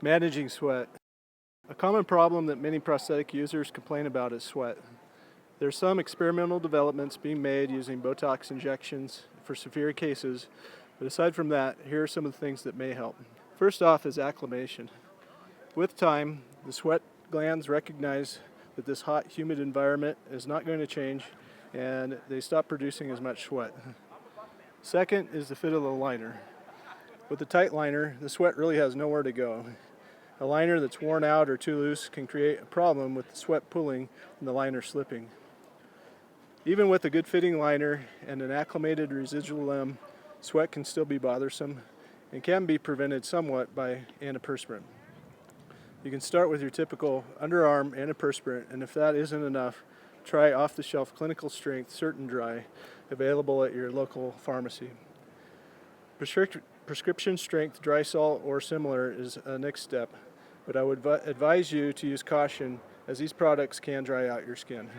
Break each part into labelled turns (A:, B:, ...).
A: Managing sweat. A common problem that many prosthetic users complain about is sweat. There are some experimental developments being made using Botox injections for severe cases, but aside from that, here are some of the things that may help. First off is acclimation. With time, the sweat glands recognize that this hot, humid environment is not going to change, and they stop producing as much sweat. Second is the fit of the liner. With a tight liner, the sweat really has nowhere to go. A liner that's worn out or too loose can create a problem with the sweat pooling and the liner slipping. Even with a good fitting liner and an acclimated residual limb, sweat can still be bothersome and can be prevented somewhat by antiperspirant. You can start with your typical underarm antiperspirant, and if that isn't enough, try off-the-shelf clinical strength Certain Dry available at your local pharmacy. Prescription strength dry salt or similar is a next step, but I would advise you to use caution as these products can dry out your skin.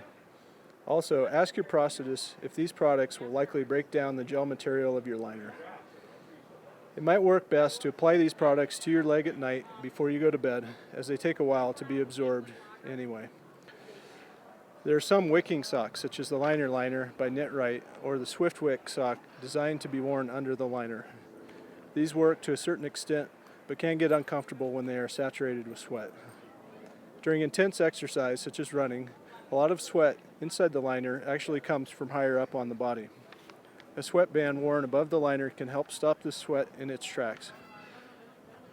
A: Also, ask your prosthetist if these products will likely break down the gel material of your liner. It might work best to apply these products to your leg at night before you go to bed, as they take a while to be absorbed anyway. There are some wicking socks, such as the Liner Liner by KnitRight or the Swift Wick sock designed to be worn under the liner. These work to a certain extent, but can get uncomfortable when they are saturated with sweat. During intense exercise, such as running, a lot of sweat inside the liner actually comes from higher up on the body. A sweatband worn above the liner can help stop this sweat in its tracks.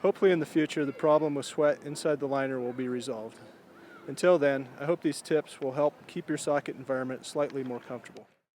A: Hopefully in the future, the problem with sweat inside the liner will be resolved. Until then, I hope these tips will help keep your socket environment slightly more comfortable.